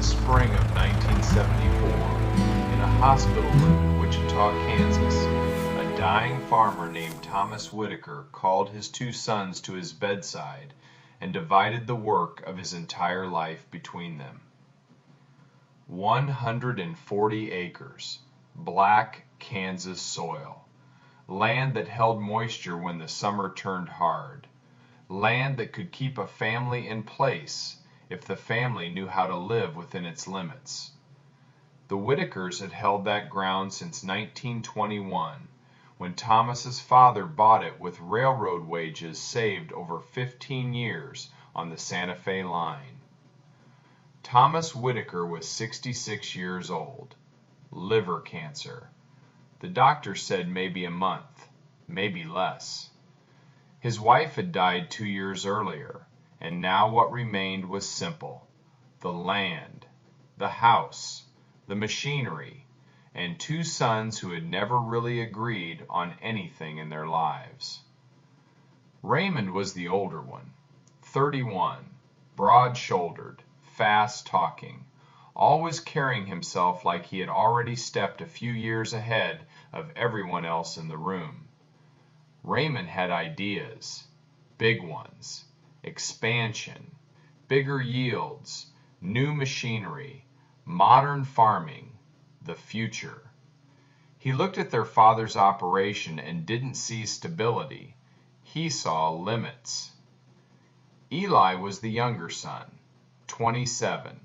the spring of 1974, in a hospital room in Wichita, Kansas, a dying farmer named Thomas Whitaker called his two sons to his bedside and divided the work of his entire life between them. 140 acres, black Kansas soil, land that held moisture when the summer turned hard, land that could keep a family in place if the family knew how to live within its limits. The Whitakers had held that ground since 1921, when Thomas's father bought it with railroad wages saved over 15 years on the Santa Fe line. Thomas Whitaker was 66 years old. Liver cancer. The doctor said maybe a month, maybe less. His wife had died 2 years earlier, and now what remained was simple: the land, the house, the machinery, and two sons who had never really agreed on anything in their lives. Raymond was the older one, 31, broad-shouldered, fast-talking, always carrying himself like he had already stepped a few years ahead of everyone else in the room. Raymond had ideas, big ones, expansion, bigger yields, new machinery, modern farming, the future. He looked at their father's operation and didn't see stability. He saw limits. Eli was the younger son, 27,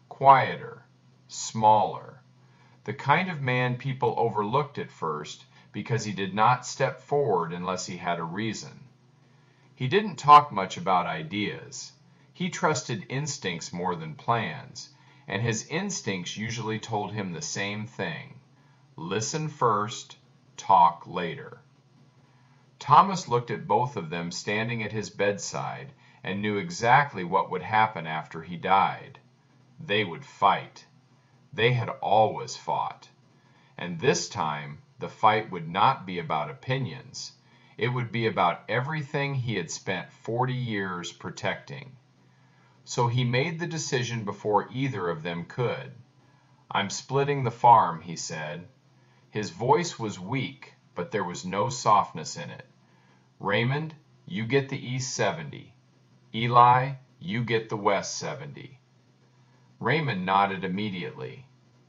quieter, smaller, the kind of man people overlooked at first because he did not step forward unless he had a reason. He didn't talk much about ideas. He trusted instincts more than plans, and his instincts usually told him the same thing: listen first, talk later. Thomas looked at both of them standing at his bedside and knew exactly what would happen after he died. They would fight. They had always fought. And this time, the fight would not be about opinions. It would be about everything he had spent 40 years protecting. So he made the decision before either of them could. "I'm splitting the farm," he said. His voice was weak, but there was no softness in it. "Raymond, you get the East 70. Eli, you get the West 70. Raymond nodded immediately.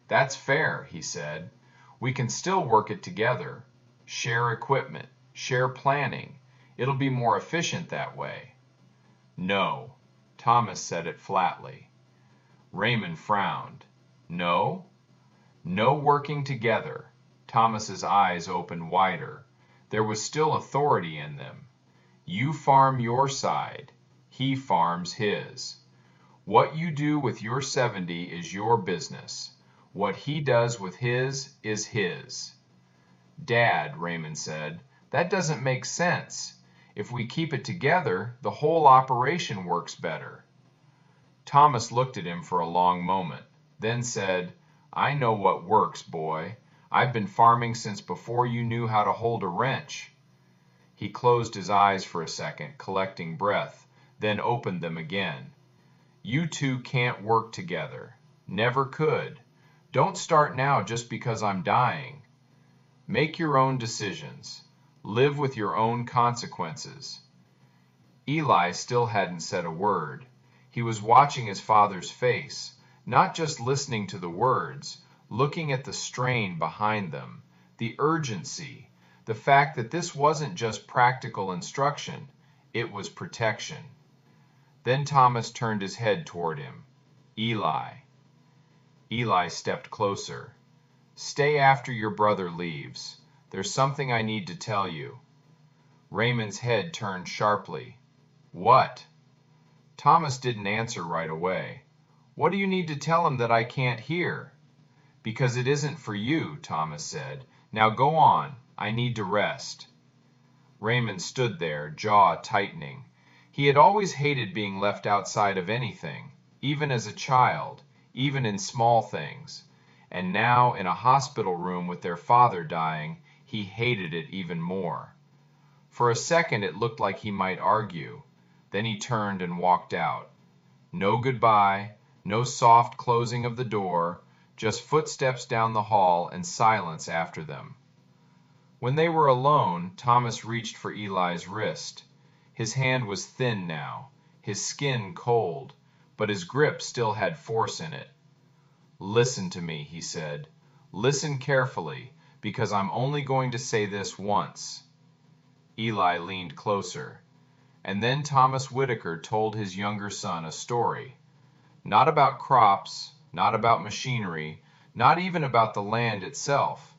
"That's fair," he said. "We can still work it together. Share equipment, share planning. It'll be more efficient that way." "No." Thomas said it flatly. Raymond frowned. "No?" "No working together." Thomas's eyes opened wider. There was still authority in them. "You farm your side. He farms his. What you do with your 70 is your business. What he does with his is his." "Dad," Raymond said, "that doesn't make sense. If we keep it together, the whole operation works better." Thomas looked at him for a long moment, then said, "I know what works, boy. I've been farming since before you knew how to hold a wrench." He closed his eyes for a second, collecting breath, then opened them again. "You two can't work together. Never could. Don't start now just because I'm dying. Make your own decisions. Live with your own consequences." Eli still hadn't said a word. He was watching his father's face, not just listening to the words, looking at the strain behind them, the urgency, the fact that this wasn't just practical instruction, it was protection. Then Thomas turned his head toward him. "Eli." Eli stepped closer. "Stay after your brother leaves. There's something I need to tell you." Raymond's head turned sharply. "What?" Thomas didn't answer right away. "What do you need to tell him that I can't hear?" "Because it isn't for you," Thomas said. "Now go on. I need to rest." Raymond stood there, jaw tightening. He had always hated being left outside of anything, even as a child, even in small things. And now, in a hospital room with their father dying, he hated it even more. For a second it looked like he might argue. Then he turned and walked out. No goodbye, No soft closing of the door, just footsteps down the hall and silence after them. When they were alone, Thomas reached for Eli's wrist. His hand was thin now, his skin cold, but his grip still had force in it. "Listen to me," he said. "Listen carefully, because I'm only going to say this once." Eli leaned closer. And then Thomas Whitaker told his younger son a story. Not about crops, not about machinery, not even about the land itself.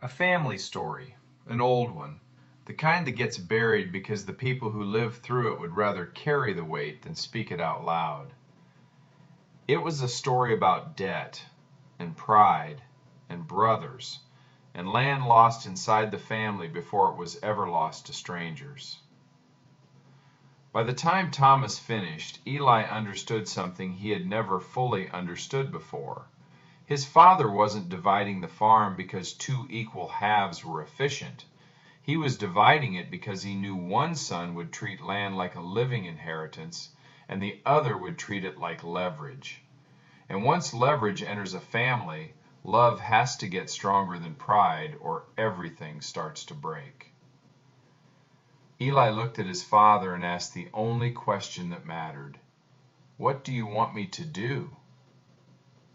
A family story, an old one, the kind that gets buried because the people who lived through it would rather carry the weight than speak it out loud. It was a story about debt, and pride, and brothers, and land lost inside the family before it was ever lost to strangers. By the time Thomas finished, Eli understood something he had never fully understood before. His father wasn't dividing the farm because two equal halves were efficient. He was dividing it because he knew one son would treat land like a living inheritance, and the other would treat it like leverage. And once leverage enters a family, love has to get stronger than pride, or everything starts to break. Eli looked at his father and asked the only question that mattered. "What do you want me to do?"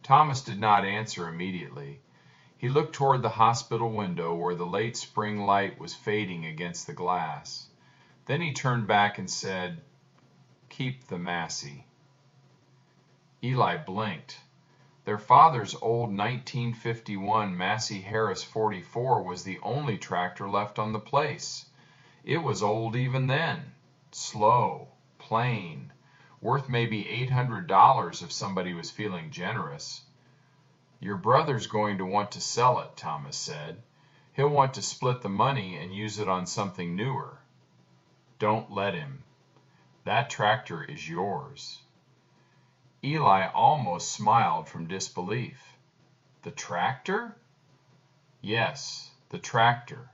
Thomas did not answer immediately. He looked toward the hospital window where the late spring light was fading against the glass. Then he turned back and said, "Keep the Massey." Eli blinked. Their father's old 1951 Massey Harris 44 was the only tractor left on the place. It was old even then, slow, plain, worth maybe $800 if somebody was feeling generous. "Your brother's going to want to sell it," Thomas said. "He'll want to split the money and use it on something newer." "Don't let him. That tractor is yours." Eli almost smiled from disbelief. "The tractor?" "Yes, the tractor.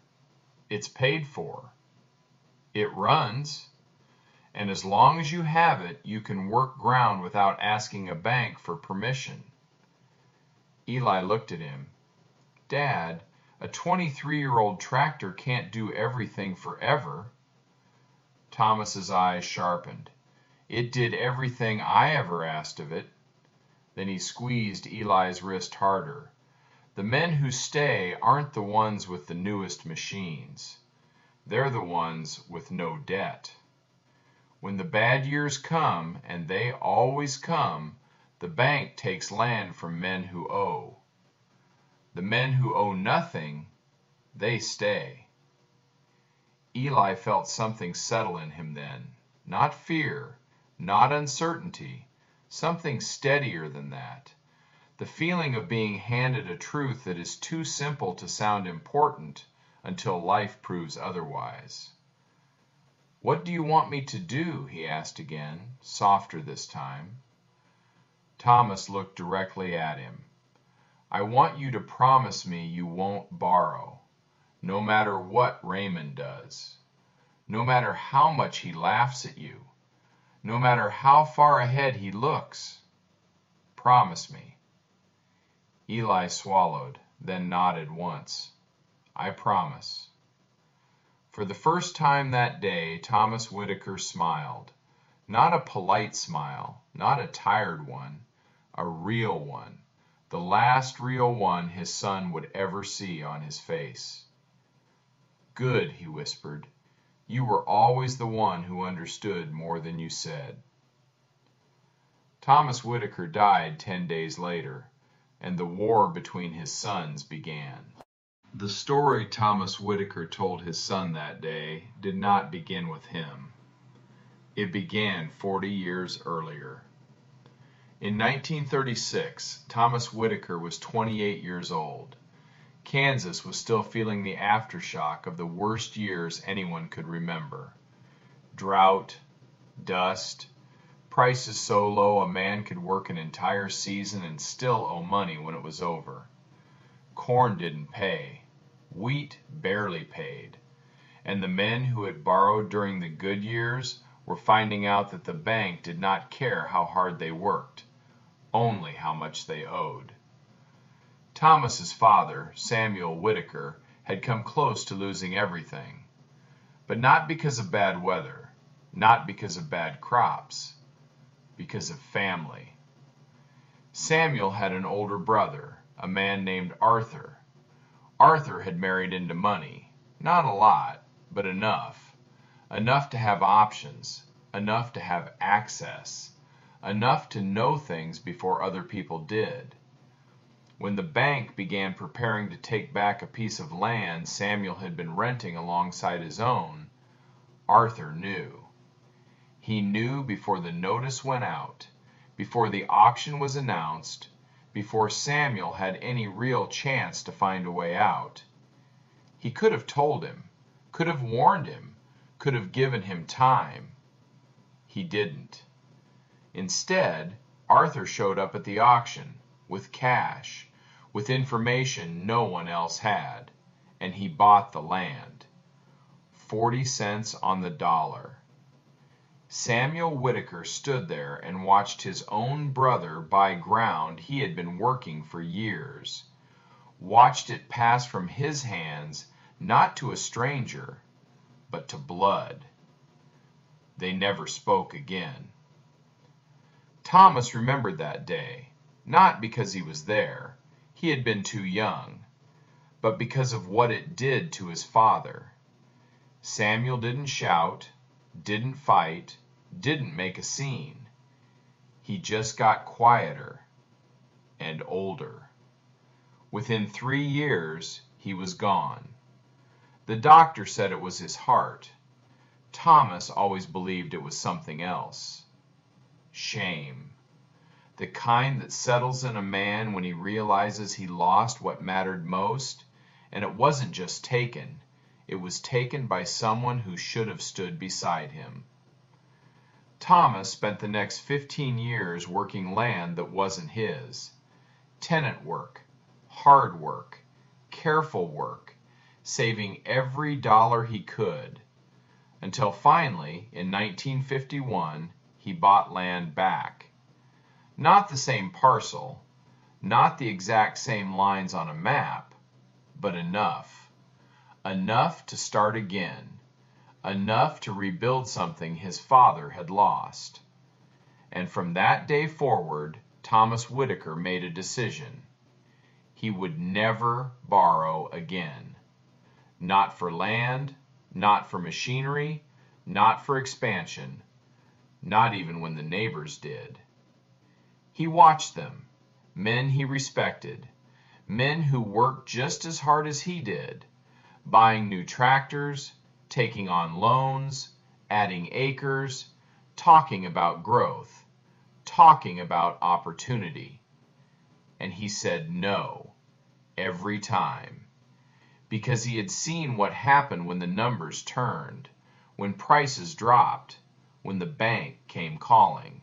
It's paid for. It runs. And as long as you have it, you can work ground without asking a bank for permission." Eli looked at him. "Dad, a 23-year-old tractor can't do everything forever." Thomas's eyes sharpened. "It did everything I ever asked of it." Then he squeezed Eli's wrist harder. "The men who stay aren't the ones with the newest machines. They're the ones with no debt. When the bad years come, and they always come, the bank takes land from men who owe. The men who owe nothing, they stay." Eli felt something settle in him then. Not fear, not uncertainty, something steadier than that. The feeling of being handed a truth that is too simple to sound important until life proves otherwise. "What do you want me to do?" he asked again, softer this time. Thomas looked directly at him. "I want you to promise me you won't borrow, no matter what Raymond does, no matter how much he laughs at you, no matter how far ahead he looks. Promise me." Eli swallowed, then nodded once. "I promise." For the first time that day, Thomas Whitaker smiled. Not a polite smile, not a tired one, a real one, the last real one his son would ever see on his face. "Good," he whispered. "You were always the one who understood more than you said." Thomas Whitaker died 10 days later, and the war between his sons began. The story Thomas Whitaker told his son that day did not begin with him. It began 40 years earlier. In 1936, Thomas Whitaker was 28 years old. Kansas was still feeling the aftershock of the worst years anyone could remember. Drought, dust, prices so low a man could work an entire season and still owe money when it was over. Corn didn't pay. Wheat barely paid. And the men who had borrowed during the good years were finding out that the bank did not care how hard they worked. only how much they owed. Thomas's father, Samuel Whitaker, had come close to losing everything, but not because of bad weather, not because of bad crops, because of family. Samuel had an older brother, a man named Arthur. Arthur had married into money, not a lot, but enough. Enough to have options, enough to have access, enough to know things before other people did. When the bank began preparing to take back a piece of land Samuel had been renting alongside his own, Arthur knew. He knew before the notice went out, before the auction was announced, before Samuel had any real chance to find a way out. He could have told him, could have warned him, could have given him time. He didn't. Instead, Arthur showed up at the auction with cash, with information no one else had, and he bought the land. 40 cents on the dollar. Samuel Whitaker stood there and watched his own brother buy ground he had been working for years, watched it pass from his hands not to a stranger, but to blood. They never spoke again. Thomas remembered that day, not because he was there, he had been too young, but because of what it did to his father. Samuel didn't shout, didn't fight, didn't make a scene. He just got quieter and older. Within 3 years, he was gone. The doctor said it was his heart. Thomas always believed it was something else. Shame. The kind that settles in a man when he realizes he lost what mattered most, and it wasn't just taken. It was taken by someone who should have stood beside him. Thomas spent the next 15 years working land that wasn't his. Tenant work, hard work, careful work, saving every dollar he could, until finally, in 1951, he bought land back. Not the same parcel, not the exact same lines on a map, but enough. Enough to start again. Enough to rebuild something his father had lost. And from that day forward, Thomas Whitaker made a decision. He would never borrow again. Not for land, not for machinery, not for expansion, not even when the neighbors did. He watched them, men he respected, men who worked just as hard as he did, buying new tractors, taking on loans, adding acres, talking about growth, talking about opportunity. And he said no, every time, because he had seen what happened when the numbers turned, when prices dropped, when the bank came calling.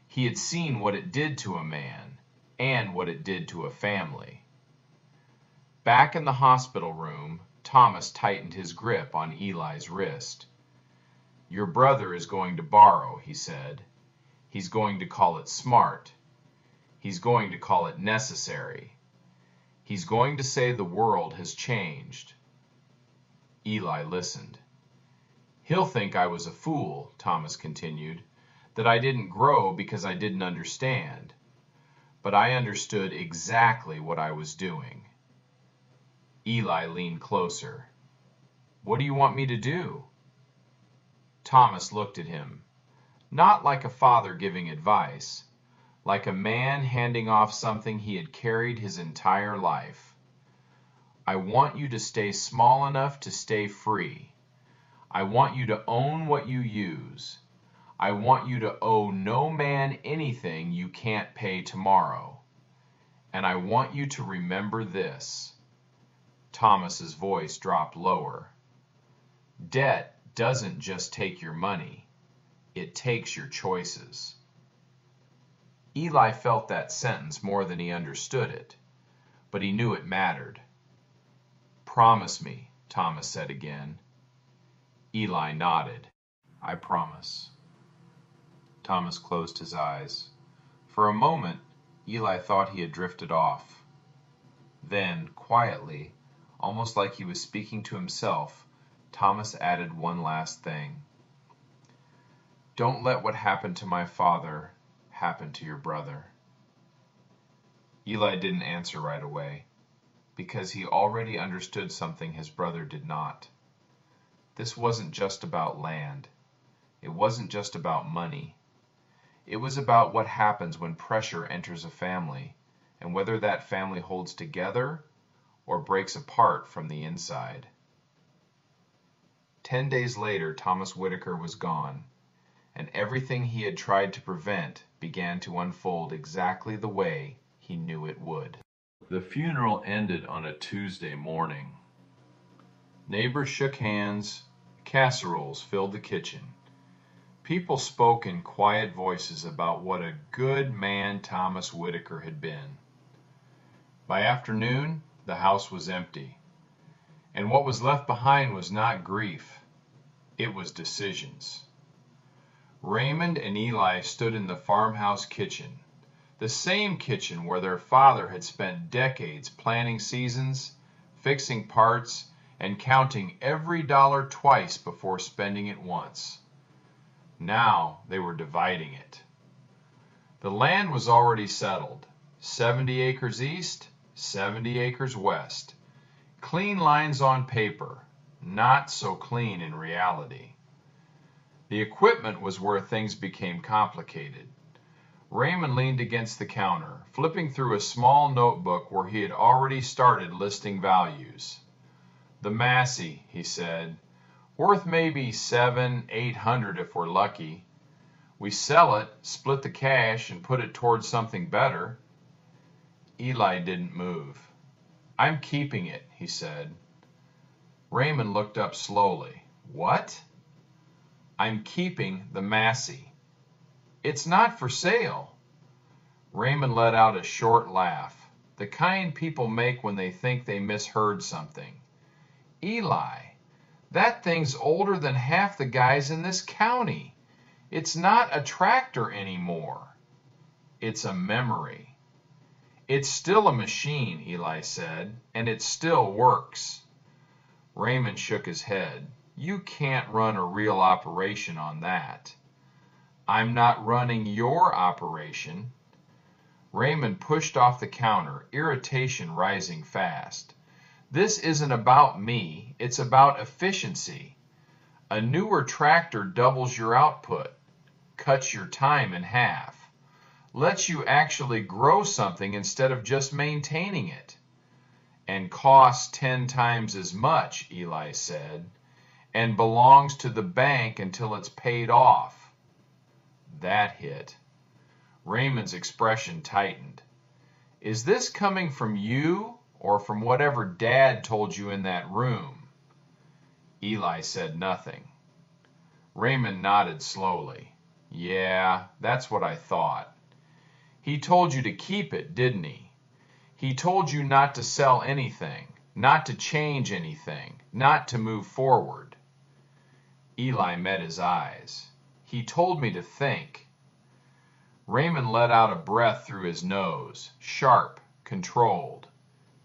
He had seen what it did to a man and what it did to a family. Back in the hospital room, Thomas tightened his grip on Eli's wrist. "Your brother is going to borrow," he said. "He's going to call it smart. He's going to call it necessary. He's going to say the world has changed." Eli listened. "He'll think I was a fool," Thomas continued, "that I didn't grow because I didn't understand. But I understood exactly what I was doing." Eli leaned closer. "What do you want me to do?" Thomas looked at him, not like a father giving advice, like a man handing off something he had carried his entire life. "I want you to stay small enough to stay free. I want you to own what you use. I want you to owe no man anything you can't pay tomorrow. And I want you to remember this." Thomas's voice dropped lower. "Debt doesn't just take your money. It takes your choices." Eli felt that sentence more than he understood it, but he knew it mattered. "Promise me," Thomas said again. Eli nodded. "I promise." Thomas closed his eyes. For a moment, Eli thought he had drifted off. Then, quietly, almost like he was speaking to himself, Thomas added one last thing. Don't let what happened to my father happen to your brother. Eli didn't answer right away, because he already understood something his brother did not. This wasn't just about land. It wasn't just about money. It was about what happens when pressure enters a family, and whether that family holds together or breaks apart from the inside. 10 days later, Thomas Whitaker was gone, and everything he had tried to prevent began to unfold exactly the way he knew it would. The funeral ended on a Tuesday morning. Neighbors shook hands, casseroles filled the kitchen. People spoke in quiet voices about what a good man Thomas Whitaker had been. By afternoon, the house was empty, and what was left behind was not grief, it was decisions. Raymond and Eli stood in the farmhouse kitchen, the same kitchen where their father had spent decades planning seasons, fixing parts, and counting every dollar twice before spending it once. Now they were dividing it. The land was already settled, 70 acres east, 70 acres west. Clean lines on paper, not so clean in reality. The equipment was where things became complicated. Raymond leaned against the counter, flipping through a small notebook where he had already started listing values. The Massey, he said, worth maybe $700–800 if we're lucky. We sell it, split the cash, and put it towards something better. Eli didn't move. I'm keeping it, he said. Raymond looked up slowly. What? I'm keeping the Massey. It's not for sale. Raymond let out a short laugh, the kind people make when they think they misheard something. Eli, that thing's older than half the guys in this county. It's not a tractor anymore. It's a memory. It's still a machine, Eli said, and it still works. Raymond shook his head. You can't run a real operation on that. I'm not running your operation. Raymond pushed off the counter, irritation rising fast. This isn't about me, it's about efficiency. A newer tractor doubles your output, cuts your time in half, lets you actually grow something instead of just maintaining it, and costs 10 times as much, Eli said, and belongs to the bank until it's paid off. That hit. Raymond's expression tightened. Is this coming from you or from whatever Dad told you in that room? Eli said nothing. Raymond nodded slowly. Yeah, that's what I thought. He told you to keep it, didn't he? He told you not to sell anything, not to change anything, not to move forward. Eli met his eyes. He told me to think. Raymond let out a breath through his nose, sharp, controlled.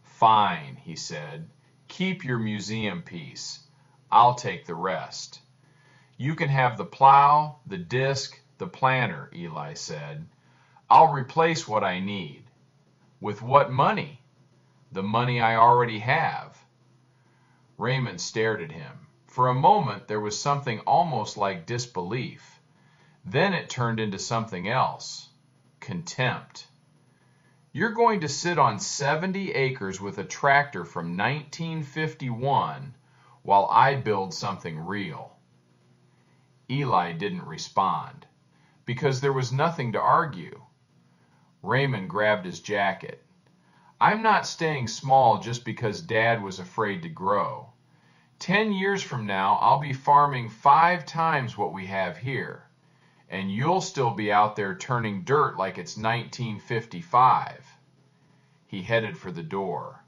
Fine, he said. Keep your museum piece. I'll take the rest. You can have the plow, the disc, the planter, Eli said. I'll replace what I need. With what money? The money I already have. Raymond stared at him. For a moment there was something almost like disbelief. Then it turned into something else. Contempt. You're going to sit on 70 acres with a tractor from 1951 while I build something real. Eli didn't respond, because there was nothing to argue. Raymond grabbed his jacket. I'm not staying small just because Dad was afraid to grow. 10 years from now, I'll be farming 5 times what we have here, and you'll still be out there turning dirt like it's 1955. He headed for the door.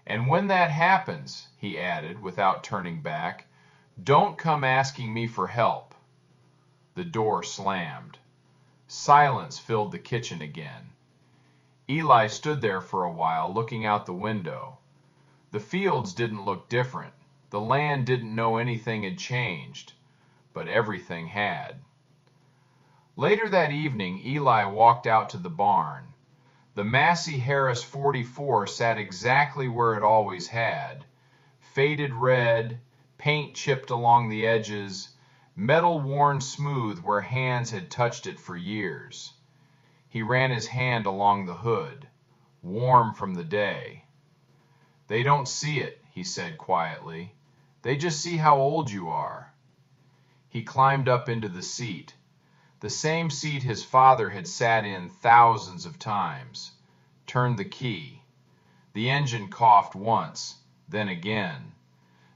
And when that happens, he added without turning back, don't come asking me for help. The door slammed. Silence filled the kitchen again. Eli stood there for a while, looking out the window. The fields didn't look different. The land didn't know anything had changed, but everything had. Later that evening, Eli walked out to the barn. The Massey Harris 44 sat exactly where it always had. Faded red, paint chipped along the edges, metal worn smooth where hands had touched it for years. He ran his hand along the hood, warm from the day. "They don't see it," he said quietly. "They just see how old you are." He climbed up into the seat, the same seat his father had sat in thousands of times, turned the key. The engine coughed once, then again,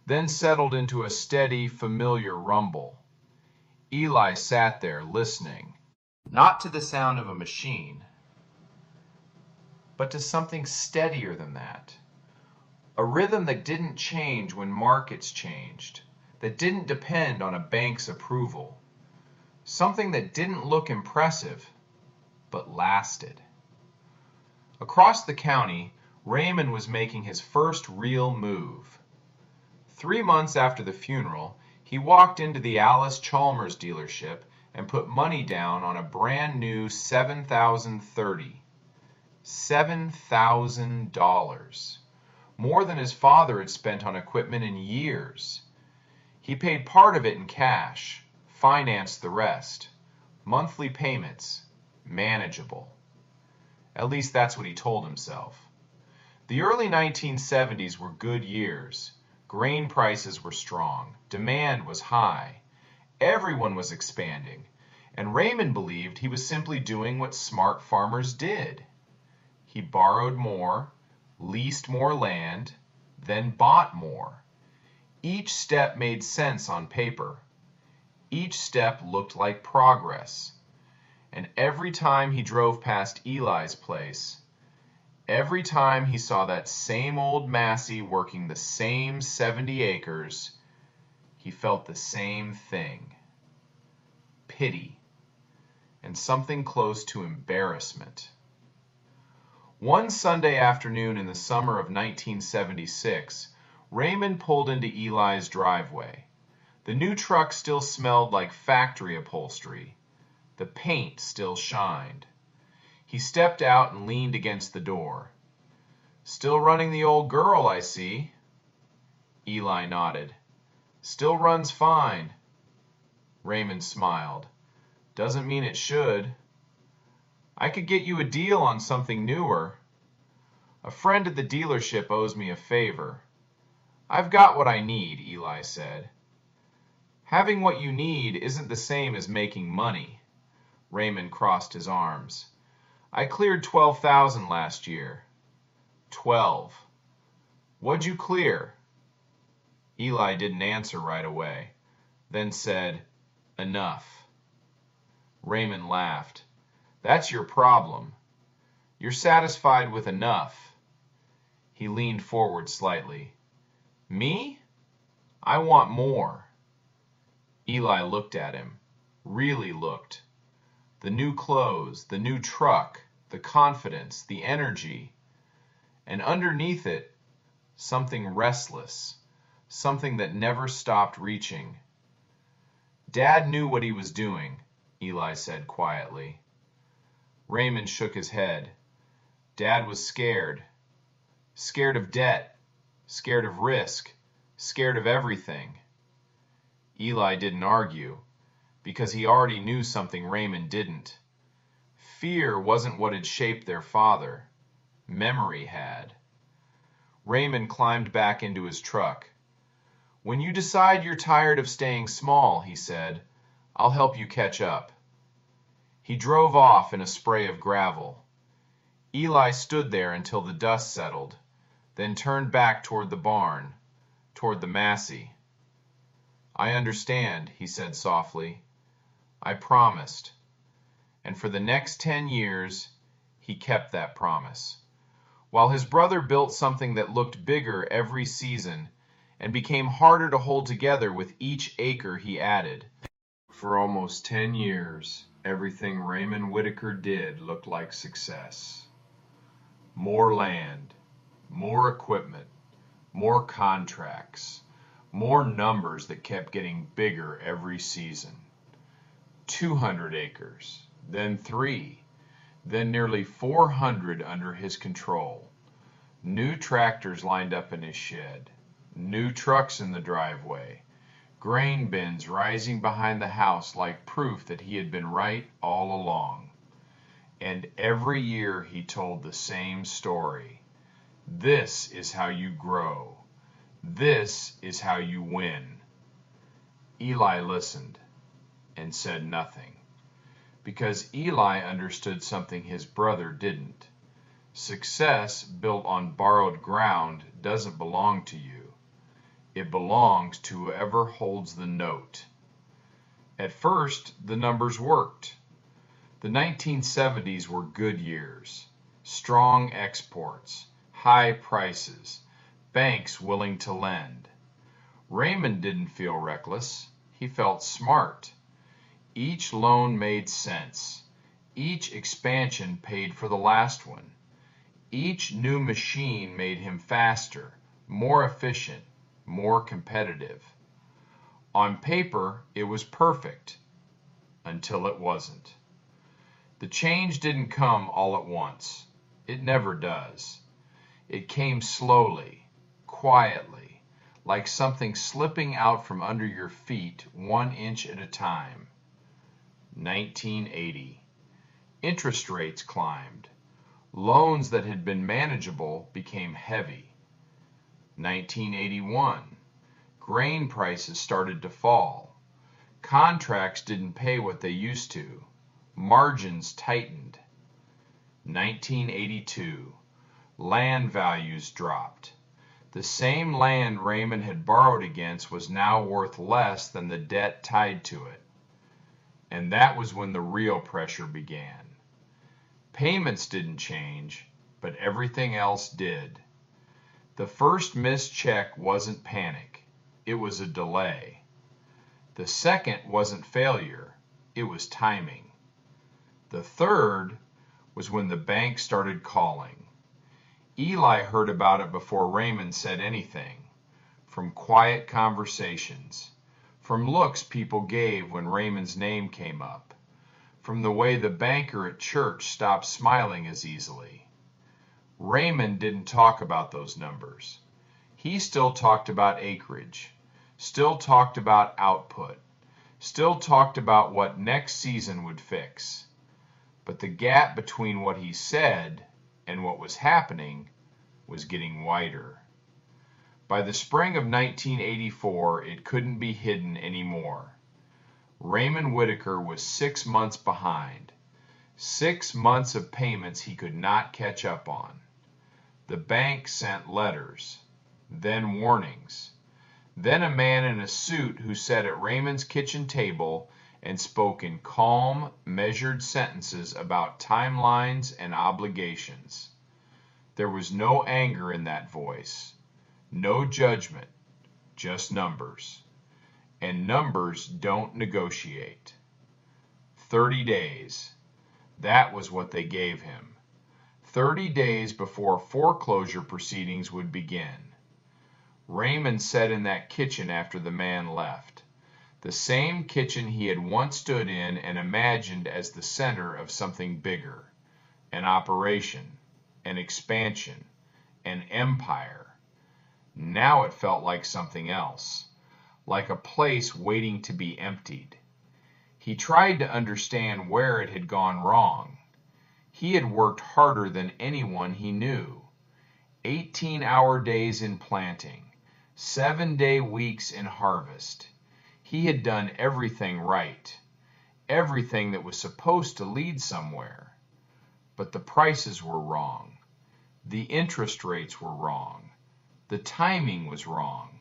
then settled into a steady, familiar rumble. Eli sat there listening, not to the sound of a machine, but to something steadier than that. A rhythm that didn't change when markets changed, that didn't depend on a bank's approval. Something that didn't look impressive, but lasted. Across the county, Raymond was making his first real move. 3 months after the funeral, he walked into the Alice Chalmers dealership and put money down on a brand new 7,030. $7,000. More than his father had spent on equipment in years. He paid part of it in cash, financed the rest. Monthly payments, manageable. At least that's what he told himself. The early 1970s were good years. Grain prices were strong. Demand was high. Everyone was expanding. And Raymond believed he was simply doing what smart farmers did. He borrowed more, leased more land, then bought more. Each step made sense on paper. Each step looked like progress. And every time he drove past Eli's place, every time he saw that same old Massey working the same 70 acres, he felt the same thing. Pity. And something close to embarrassment. One Sunday afternoon in the summer of 1976, Raymond pulled into Eli's driveway. The new truck still smelled like factory upholstery. The paint still shined. He stepped out and leaned against the door. "Still running the old girl, I see." Eli nodded. "Still runs fine." Raymond smiled. "Doesn't mean it should." "I could get you a deal on something newer." "A friend at the dealership owes me a favor." "I've got what I need," Eli said. "Having what you need isn't the same as making money." Raymond crossed his arms. "I cleared 12,000 last year." 12. "What'd you clear?" Eli didn't answer right away, then said, "Enough." Raymond laughed. "That's your problem. You're satisfied with enough." He leaned forward slightly. "Me? I want more." Eli looked at him, really looked. The new clothes, the new truck, the confidence, the energy. And underneath it, something restless, something that never stopped reaching. "Dad knew what he was doing," Eli said quietly. Raymond shook his head. "Dad was scared. Scared of debt, scared of risk, scared of everything." Eli didn't argue, because he already knew something Raymond didn't. Fear wasn't what had shaped their father. Memory had. Raymond climbed back into his truck. "When you decide you're tired of staying small," he said, "I'll help you catch up." He drove off in a spray of gravel. Eli stood there until the dust settled, then turned back toward the barn, toward the Massey. "I understand," he said softly. "I promised." And for the next 10 years, he kept that promise. While his brother built something that looked bigger every season and became harder to hold together with each acre he added. For almost 10 years, everything Raymond Whitaker did looked like success. More land, more equipment, more contracts, more numbers that kept getting bigger every season. 200 acres, then 3, then nearly 400 under his control. New tractors lined up in his shed, new trucks in the driveway, grain bins rising behind the house like proof that he had been right all along. And every year he told the same story. This is how you grow. This is how you win. Eli listened and said nothing, because Eli understood something his brother didn't. Success built on borrowed ground doesn't belong to you. It belongs to whoever holds the note. At first, the numbers worked. The 1970s were good years. Strong exports, high prices, banks willing to lend. Raymond didn't feel reckless. He felt smart. Each loan made sense. Each expansion paid for the last one. Each new machine made him faster, more efficient, more competitive. On paper, it was perfect, until it wasn't. The change didn't come all at once. It never does. It came slowly, quietly, like something slipping out from under your feet 1 inch at a time. 1980. Interest rates climbed. Loans that had been manageable became heavy. 1981. Grain prices started to fall. Contracts didn't pay what they used to. Margins tightened. 1982. Land values dropped. The same land Raymond had borrowed against was now worth less than the debt tied to it. And that was when the real pressure began. Payments didn't change, but everything else did. The first missed check wasn't panic. It was a delay. The second wasn't failure. It was timing. The third was when the bank started calling. Eli heard about it before Raymond said anything, from quiet conversations, from looks people gave when Raymond's name came up, from the way the banker at church stopped smiling as easily. Raymond didn't talk about those numbers. He still talked about acreage, still talked about output, still talked about what next season would fix. But the gap between what he said and what was happening was getting wider. By the spring of 1984, it couldn't be hidden anymore. Raymond Whitaker was 6 months behind. 6 months of payments he could not catch up on. The bank sent letters, then warnings. Then a man in a suit who sat at Raymond's kitchen table and spoke in calm, measured sentences about timelines and obligations. There was no anger in that voice, no judgment, just numbers. And numbers don't negotiate. 30 days. That was what they gave him. 30 days before foreclosure proceedings would begin. Raymond sat in that kitchen after the man left. The same kitchen he had once stood in and imagined as the center of something bigger, an operation, an expansion, an empire. Now it felt like something else, like a place waiting to be emptied. He tried to understand where it had gone wrong. He had worked harder than anyone he knew. 18-hour days in planting, 7-day weeks in harvest. He had done everything right, everything that was supposed to lead somewhere. But the prices were wrong. The interest rates were wrong. The timing was wrong.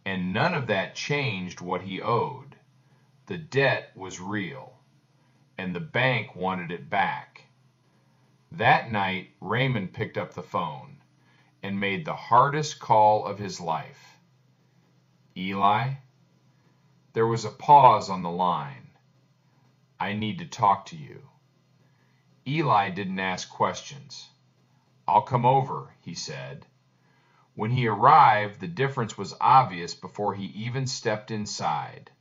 And none of that changed what he owed. The debt was real, and the bank wanted it back. That night, Raymond picked up the phone and made the hardest call of his life. Eli? There was a pause on the line. I need to talk to you. Eli didn't ask questions. "I'll come over," he said. When he arrived, the difference was obvious before he even stepped inside.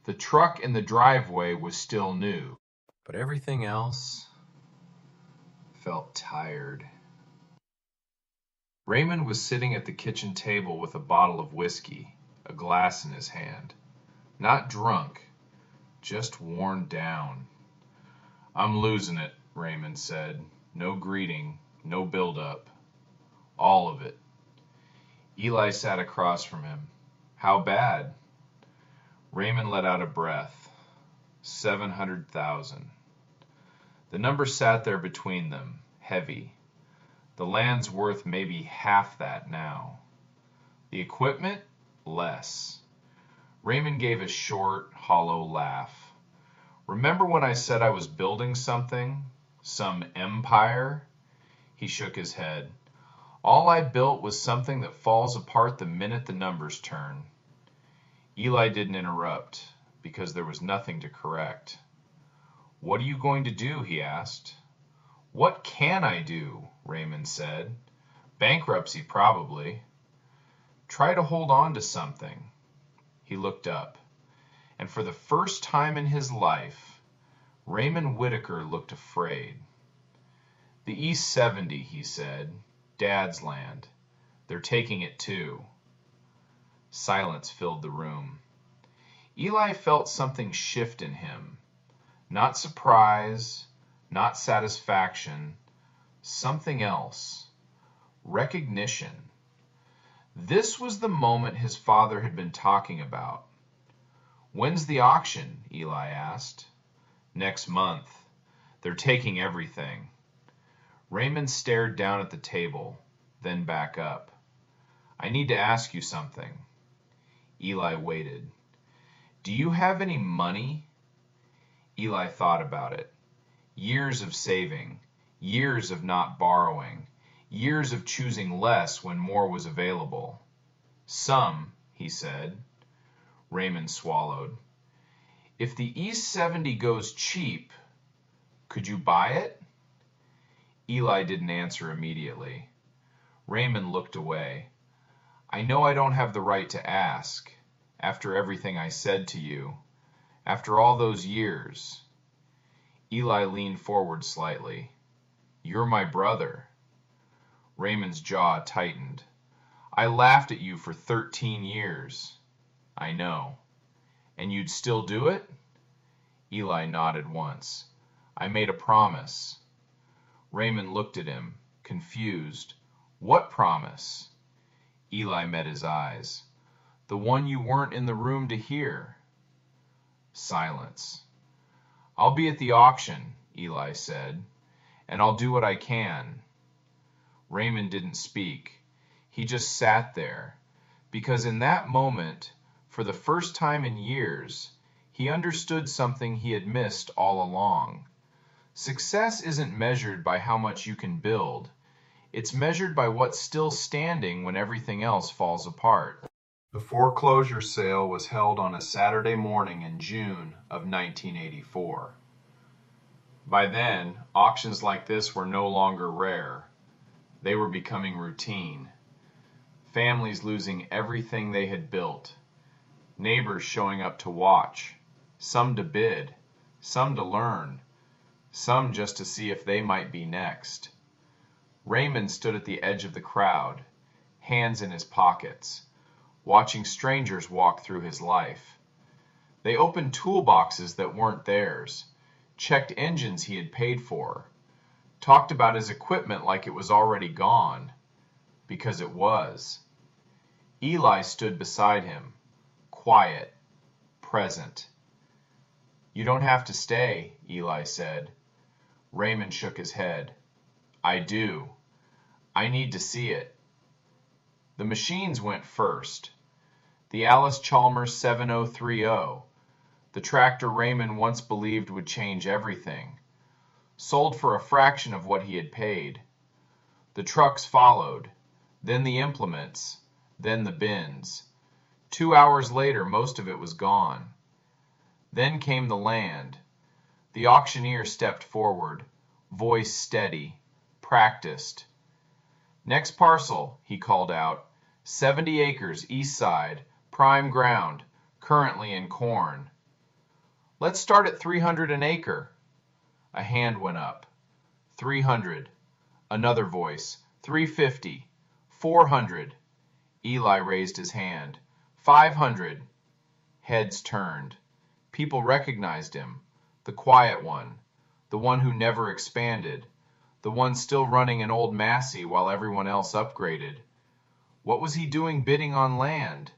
The truck in the driveway was still new, but everything else felt tired. Raymond was sitting at the kitchen table with a bottle of whiskey, a glass in his hand. Not drunk, just worn down. "I'm losing it," Raymond said. No greeting, no build-up. All of it. Eli sat across from him. "How bad?" Raymond let out a breath. 700,000. The number sat there between them, heavy. The land's worth maybe half that now. The equipment, less. Raymond gave a short, hollow laugh. "Remember when I said I was building something? Some empire?" He shook his head. "All I built was something that falls apart the minute the numbers turn." Eli didn't interrupt, because there was nothing to correct. "What are you going to do?" he asked. "What can I do?" Raymond said. "Bankruptcy, probably." "Try to hold on to something." He looked up, and for the first time in his life, Raymond Whitaker looked afraid. "The East 70, he said. "Dad's land. They're taking it too." Silence filled the room. Eli felt something shift in him. Not surprise, not satisfaction, something else. Recognition. This was the moment his father had been talking about. "When's the auction?" Eli asked. "Next month. They're taking everything." Raymond stared down at the table, then back up. "I need to ask you something." Eli waited. "Do you have any money?" Eli thought about it. Years of saving, years of not borrowing, years of choosing less when more was available. "Some," he said. Raymond swallowed. "If the East 70 goes cheap, could you buy it?" Eli didn't answer immediately. Raymond looked away. "I know I don't have the right to ask, after everything I said to you, after all those years." Eli leaned forward slightly. "You're my brother." Raymond's jaw tightened. "I laughed at you for 13 years. "I know." "And you'd still do it?" Eli nodded once. "I made a promise." Raymond looked at him, confused. "What promise?" Eli met his eyes. "The one you weren't in the room to hear." Silence. "I'll be at the auction," Eli said, "and I'll do what I can." Raymond didn't speak. He just sat there, because in that moment, for the first time in years, he understood something he had missed all along. Success isn't measured by how much you can build. It's measured by what's still standing when everything else falls apart. The foreclosure sale was held on a Saturday morning in June of 1984. By then, auctions like this were no longer rare. They were becoming routine. Families losing everything they had built. Neighbors showing up to watch. Some to bid. Some to learn. Some just to see if they might be next. Raymond stood at the edge of the crowd, hands in his pockets, watching strangers walk through his life. They opened toolboxes that weren't theirs, checked engines he had paid for, talked about his equipment like it was already gone, because it was. Eli stood beside him, quiet, present. "You don't have to stay," Eli said. Raymond shook his head. "I do. I need to see it." The machines went first. The Allis-Chalmers 7030, the tractor Raymond once believed would change everything, sold for a fraction of what he had paid. The trucks followed, then the implements, then the bins. 2 hours later, most of it was gone. Then came the land. The auctioneer stepped forward, voice steady, practiced. Next parcel, he called out. 70 acres, east side, prime ground, currently in corn. Let's start at 300 an acre. A hand went up. 300. Another voice. 350. 400. Eli raised his hand. 500. Heads turned. People recognized him. The quiet one. The one who never expanded. The one still running an old Massey while everyone else upgraded. What was he doing bidding on land?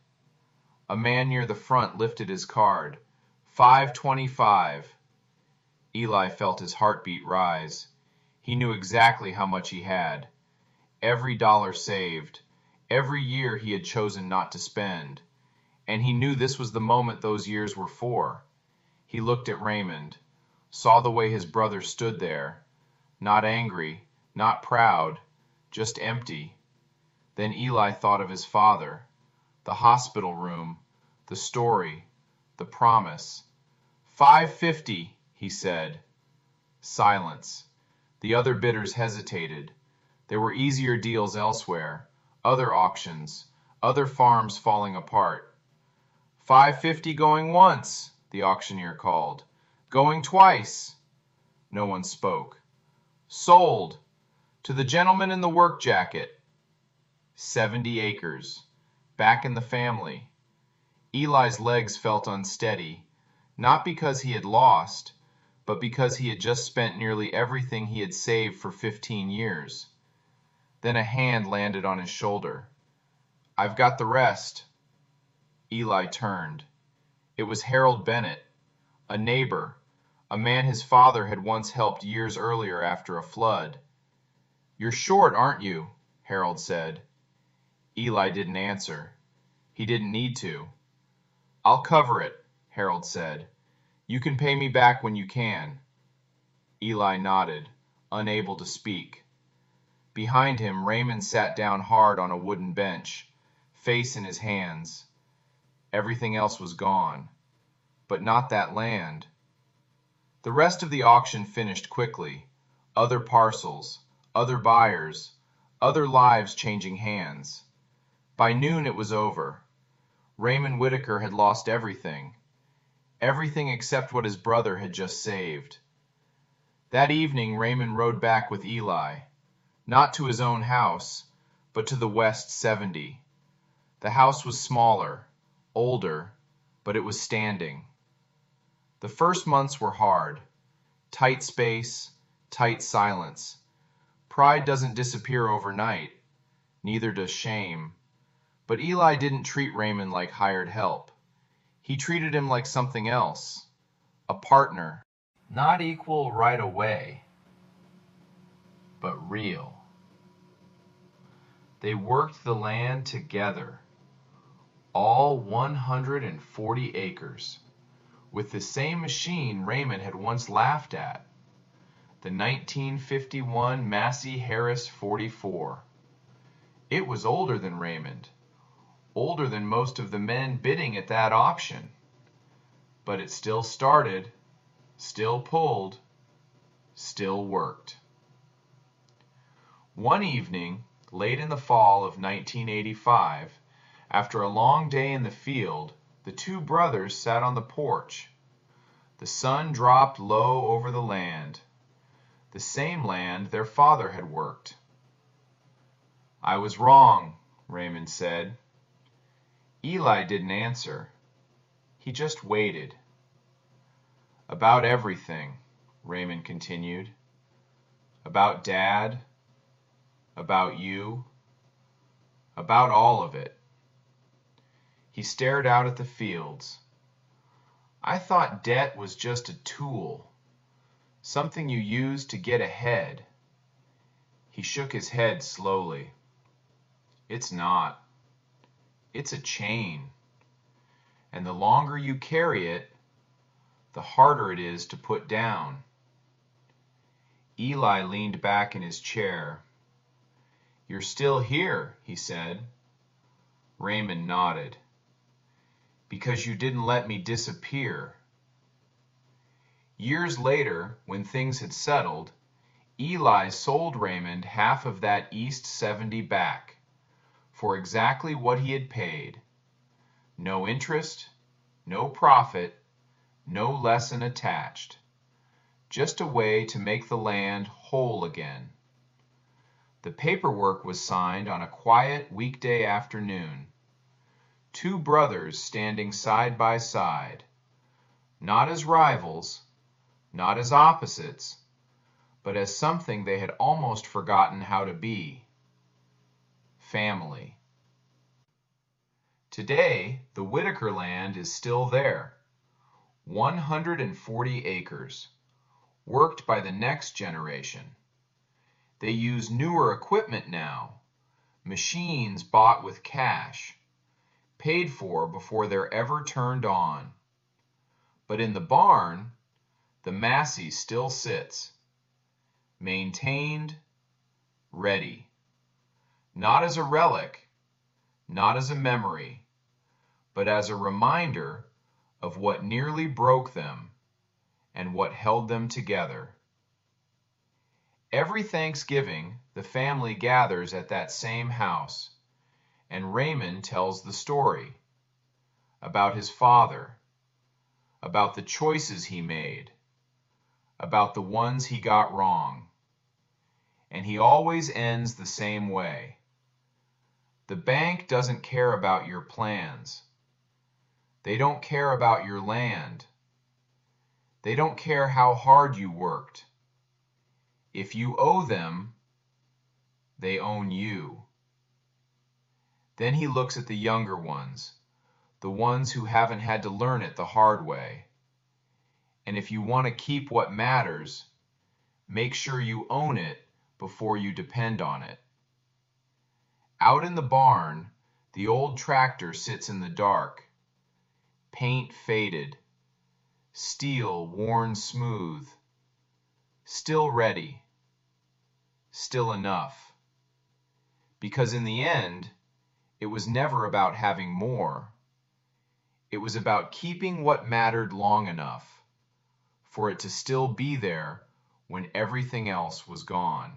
A man near the front lifted his card. 525. Eli felt his heartbeat rise. He knew exactly how much he had. Every dollar saved. Every year he had chosen not to spend. And he knew this was the moment those years were for. He looked at Raymond, saw the way his brother stood there, not angry, not proud, just empty. Then Eli thought of his father, the hospital room, the story, the promise. 550, he said. Silence. The other bidders hesitated. There were easier deals elsewhere, other auctions, other farms falling apart. 550 going once, the auctioneer called. Going twice. No one spoke. Sold. To the gentleman in the work jacket. 70 acres. Back in the family. Eli's legs felt unsteady, not because he had lost, but because he had just spent nearly everything he had saved for 15 years. Then a hand landed on his shoulder. I've got the rest. Eli turned. It was Harold Bennett, a neighbor, a man his father had once helped years earlier after a flood. You're short, aren't you? Harold said. Eli didn't answer. He didn't need to. I'll cover it, Harold said. You can pay me back when you can. Eli nodded, unable to speak. Behind him, Raymond sat down hard on a wooden bench, face in his hands. Everything else was gone, but not that land. The rest of the auction finished quickly. Other parcels, other buyers, other lives changing hands. By noon it was over. Raymond Whitaker had lost everything. Everything except what his brother had just saved. That evening Raymond rode back with Eli, not to his own house, but to the West 70. The house was smaller, older, but it was standing. The first months were hard. Tight space, tight silence. Pride doesn't disappear overnight. Neither does shame. But Eli didn't treat Raymond like hired help. He treated him like something else. A partner. Not equal right away, but real. They worked the land together. All 140 acres. With the same machine Raymond had once laughed at. The 1951 Massey Harris 44. It was older than Raymond. Older than most of the men bidding at that auction. But it still started, still pulled, still worked. One evening, late in the fall of 1985, after a long day in the field, the two brothers sat on the porch. The sun dropped low over the land, the same land their father had worked. I was wrong, Raymond said. Eli didn't answer. He just waited. About everything, Raymond continued. About Dad, about you, about all of it. He stared out at the fields. I thought debt was just a tool, something you used to get ahead. He shook his head slowly. It's not. It's a chain. And the longer you carry it, the harder it is to put down. Eli leaned back in his chair. You're still here, he said. Raymond nodded. Because you didn't let me disappear. Years later, when things had settled, Eli sold Raymond half of that East 70 back for exactly what he had paid. No interest, no profit, no lesson attached. Just a way to make the land whole again. The paperwork was signed on a quiet weekday afternoon. Two brothers standing side by side, not as rivals, not as opposites, but as something they had almost forgotten how to be: family. Today, the Whitaker land is still there, 140 acres, worked by the next generation. They use newer equipment now, machines bought with cash, paid for before they're ever turned on. But in the barn, the Massey still sits, maintained, ready, not as a relic, not as a memory, but as a reminder of what nearly broke them and what held them together. Every Thanksgiving, the family gathers at that same house, and Raymond tells the story about his father, about the choices he made, about the ones he got wrong. And he always ends the same way. The bank doesn't care about your plans. They don't care about your land. They don't care how hard you worked. If you owe them, they own you. Then he looks at the younger ones, the ones who haven't had to learn it the hard way. And if you want to keep what matters, make sure you own it before you depend on it. Out in the barn, the old tractor sits in the dark, paint faded, steel worn smooth, still ready, still enough. Because in the end, it was never about having more. It was about keeping what mattered long enough for it to still be there when everything else was gone.